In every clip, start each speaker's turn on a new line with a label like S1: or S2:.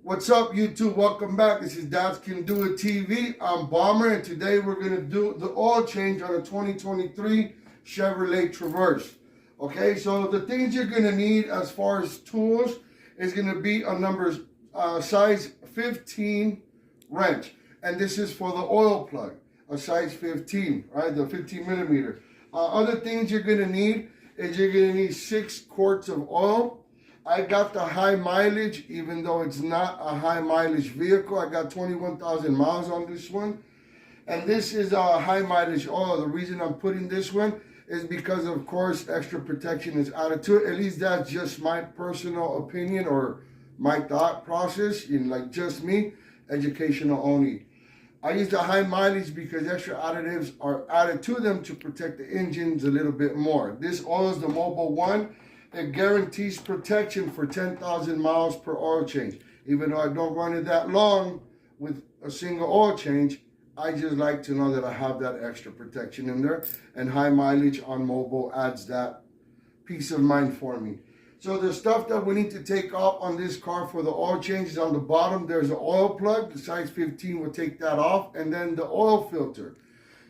S1: What's up, YouTube? Welcome back. This is Dads Can Do It TV. I'm Bomber, and today we're going to do the oil change on a 2023 Chevrolet Traverse. Okay, so the things you're going to need as far as tools is going to be a size 15 wrench. And this is for the oil plug, a size 15, right? The 15 millimeter. Other things you're going to need is you're going to need 6 quarts of oil. I got the high mileage, even though it's not a high mileage vehicle. I got 21,000 miles on this one. And this is a high mileage oil. The reason I'm putting this one is because, of course, extra protection is added to it. At least that's just my personal opinion or my thought process, like just me, educational only. I use the high mileage because extra additives are added to them to protect the engines a little bit more. This oil is the Mobile One. It guarantees protection for 10,000 miles per oil change. Even though I don't run it that long with a single oil change, I just like to know that I have that extra protection in there. And high mileage on mobile adds that peace of mind for me. So the stuff that we need to take off on this car for the oil change is on the bottom. There's an oil plug. The size 15 will take that off. And then the oil filter.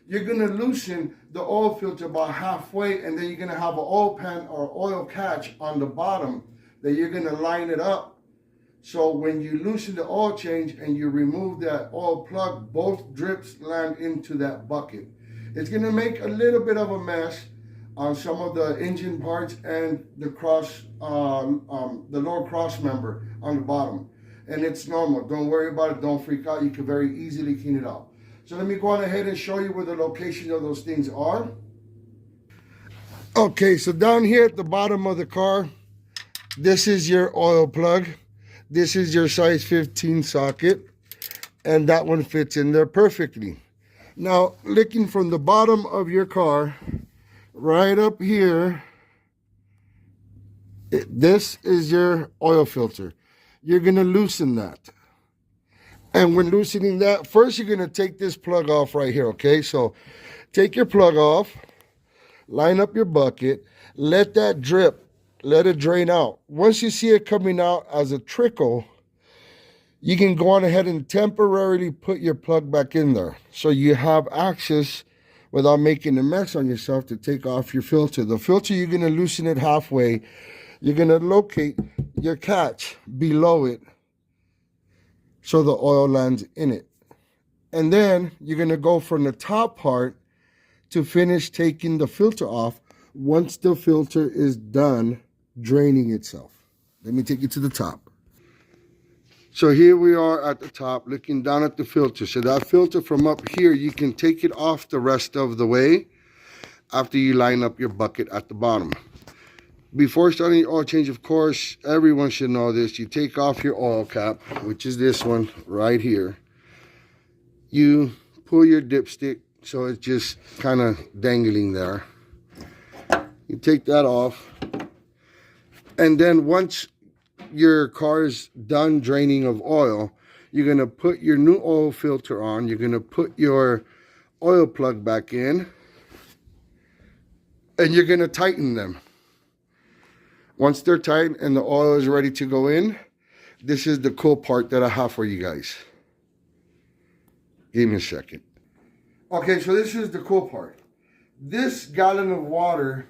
S1: You're going to loosen the oil filter about halfway, and then you're going to have an oil pan or oil catch on the bottom that you're going to line it up. So when you loosen the oil change and you remove that oil plug, both drips land into that bucket. It's going to make a little bit of a mess on some of the engine parts and the the lower cross member on the bottom. And it's normal. Don't worry about it. Don't freak out. You can very easily clean it up. So let me go on ahead and show you where the location of those things are. Okay, so down here at the bottom of the car, this is your oil plug. This is your size 15 socket, and that one fits in there perfectly. Now, looking from the bottom of your car, right up here, this is your oil filter. You're gonna loosen that. And when loosening that, first you're going to take this plug off right here, okay? So take your plug off, line up your bucket, let that drip, let it drain out. Once you see it coming out as a trickle, you can go on ahead and temporarily put your plug back in there. So you have access without making a mess on yourself to take off your filter. The filter, you're going to loosen it halfway. You're going to locate your catch below it, so the oil lands in it. And then you're going to go from the top part to finish taking the filter off once the filter is done draining itself. Let me take you to the top. So here we are at the top looking down at the filter. So that filter from up here, you can take it off the rest of the way after you line up your bucket at the bottom. Before starting your oil change, of course, everyone should know this. You take off your oil cap, which is this one right here. You pull your dipstick so it's just kind of dangling there. You take that off. And then once your car is done draining of oil, you're going to put your new oil filter on. You're going to put your oil plug back in. And you're going to tighten them. Once they're tight and the oil is ready to go in, this is the cool part that I have for you guys. Give me a second. Okay, so this is the cool part. This gallon of water,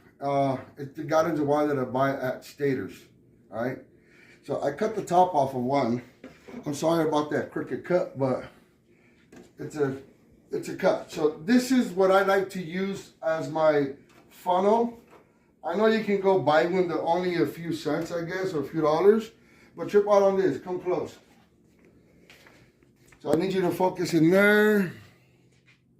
S1: it's the gallons of water that I buy at Staters, all right? So I cut the top off of one. I'm sorry about that crooked cut, but it's a cut. So this is what I like to use as my funnel. I know you can go buy one that only a few cents, I guess, or a few dollars, but trip out on this. Come close. So I need you to focus in there.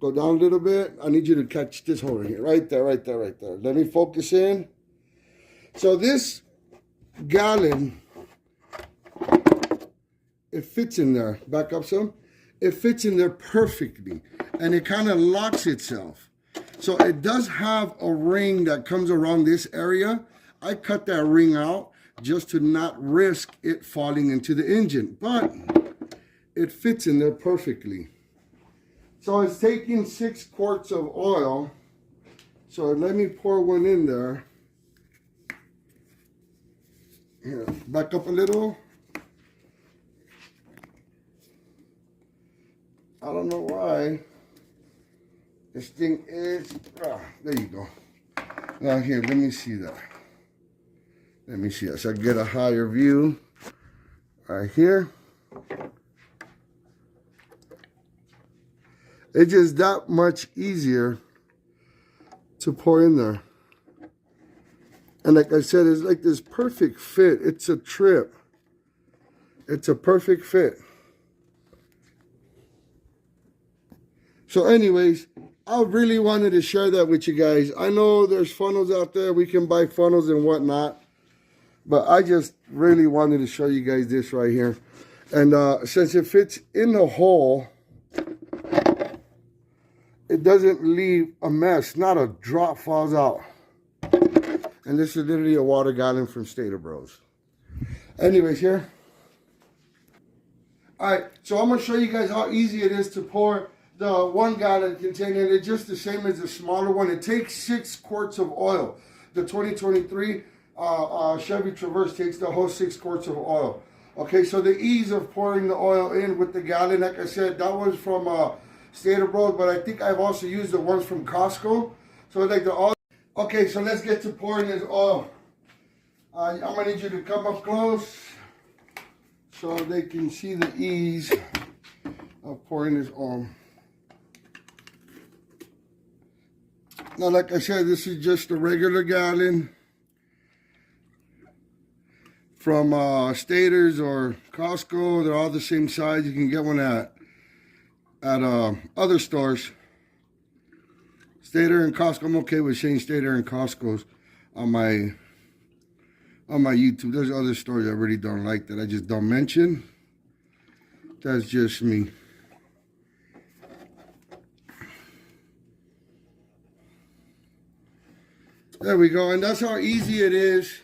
S1: Go down a little bit. I need you to catch this hole right here. Right there, right there, right there. Let me focus in. So this gallon, it fits in there. Back up some. It fits in there perfectly, and it kind of locks itself. So it does have a ring that comes around this area. I cut that ring out just to not risk it falling into the engine, but it fits in there perfectly. So it's taking 6 quarts of oil. So let me pour one in there. Here, back up a little. I don't know why. This thing is, there you go. Now here, let me see that. Let me see that. So I get a higher view right here. It's just that much easier to pour in there. And like I said, it's like this perfect fit. It's a trip. It's a perfect fit. So anyways, I really wanted to share that with you guys. I know there's funnels out there. We can buy funnels and whatnot. But I just really wanted to show you guys this right here. And since it fits in the hole, it doesn't leave a mess. Not a drop falls out. And this is literally a water gallon from Stater Bros. Anyways, here. Alright, so I'm going to show you guys how easy it is to pour the 1 gallon container. It's just the same as the smaller one. It takes 6 quarts of oil. The 2023 Chevy Traverse takes the whole 6 quarts of oil. Okay, so the ease of pouring the oil in with the gallon, like I said, that was from Stater Bros, but I think I've also used the ones from Costco. So like the oil. Okay, so let's get to pouring this oil. I'm going to need you to come up close so they can see the ease of pouring this oil. Now, like I said, this is just a regular gallon from Staters or Costco. They're all the same size. You can get one at other stores. Stater and Costco. I'm okay with saying Stater and Costco's on my YouTube. There's other stores I really don't like that I just don't mention. That's just me. There we go. And that's how easy it is.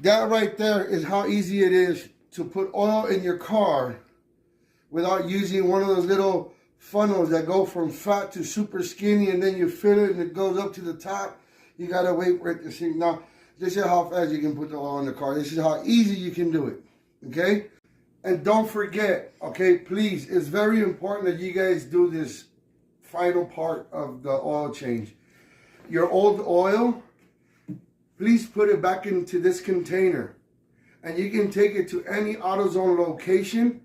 S1: That right there is how easy it is to put oil in your car without using one of those little funnels that go from fat to super skinny, and then you fill it and it goes up to the top. You gotta wait for it to sink. Now, this is how fast you can put the oil in the car. This is how easy you can do it, okay? And don't forget, okay, please, it's very important that you guys do this final part of the oil change. Your old oil, please put it back into this container. And you can take it to any AutoZone location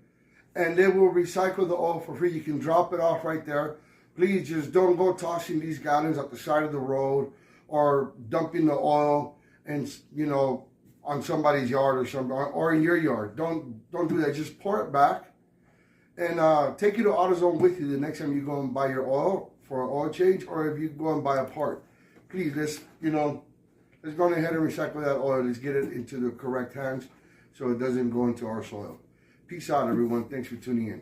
S1: and they will recycle the oil for free. You can drop it off right there. Please just don't go tossing these gallons at the side of the road or dumping the oil and, you know, on somebody's yard or something, or in your yard. Don't do that. Just pour it back and take it to AutoZone with you the next time you go and buy your oil for an oil change, or if you go and buy a part. Please, let's go ahead and recycle that oil. Let's get it into the correct hands so it doesn't go into our soil. Peace out, everyone. Thanks for tuning in.